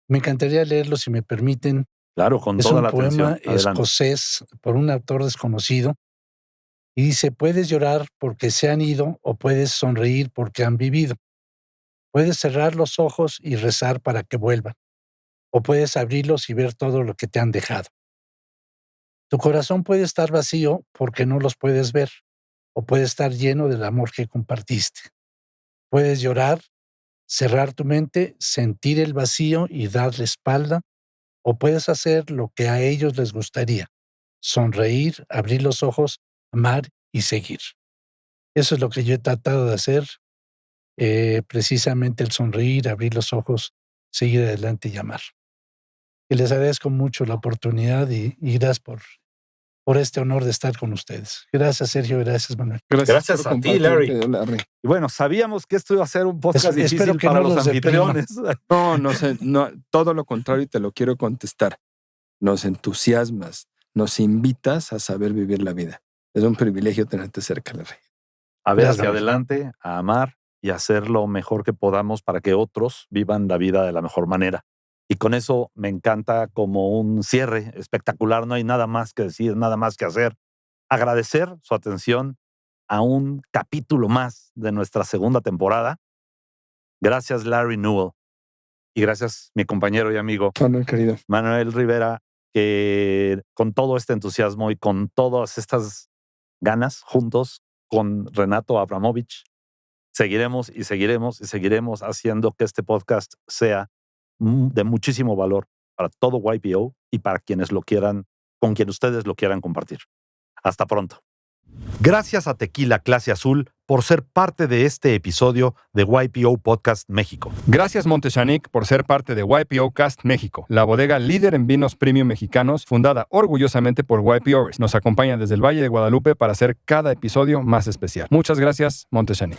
Me encantaría leerlo, si me permiten. claro, con Es toda un la poema atención. Adelante. escocés por un autor desconocido, y dice: "Puedes llorar porque se han ido, o puedes sonreír porque han vivido. Puedes cerrar los ojos y rezar para que vuelvan, o puedes abrirlos y ver todo lo que te han dejado. Tu corazón puede estar vacío porque no los puedes ver, o puede estar lleno del amor que compartiste. Puedes llorar, cerrar tu mente, sentir el vacío y darle espalda, o puedes hacer lo que a ellos les gustaría: sonreír, abrir los ojos, amar y seguir". Eso es lo que yo he tratado de hacer precisamente el sonreír, abrir los ojos, seguir adelante y amar. Y les agradezco mucho la oportunidad y gracias por este honor de estar con ustedes. Gracias, Sergio. Gracias, Manuel. Gracias por a ti, compartirte, Larry. Y bueno, sabíamos que esto iba a ser un podcast difícil espero que para no los los deprima. anfitriones. No sé, no, todo lo contrario, y te lo quiero contestar. Nos entusiasmas, nos invitas a saber vivir la vida. Es un privilegio tenerte cerca, Larry. A ver Gracias, hacia Larry. adelante, a amar y a hacer lo mejor que podamos para que otros vivan la vida de la mejor manera. Y con eso me encanta como un cierre espectacular. No hay nada más que decir, nada más que hacer. Agradecer su atención a un capítulo más de nuestra segunda temporada. Gracias, Larry Newell. Y gracias, mi compañero y amigo Manuel, querido. Manuel Rivera, que con todo este entusiasmo y con todas estas ganas, juntos con Renato Abramovich, seguiremos y seguiremos y seguiremos haciendo que este podcast sea de muchísimo valor para todo YPO y para quienes lo quieran, con quien ustedes lo quieran compartir. Hasta pronto. Gracias a Tequila Clase Azul por ser parte de este episodio de YPO Podcast México. Gracias, Montechanic, por ser parte de YPO Cast México, la bodega líder en vinos premium mexicanos, fundada orgullosamente por YPOers. Nos acompaña desde el Valle de Guadalupe para hacer cada episodio más especial. Muchas gracias, Montechanic.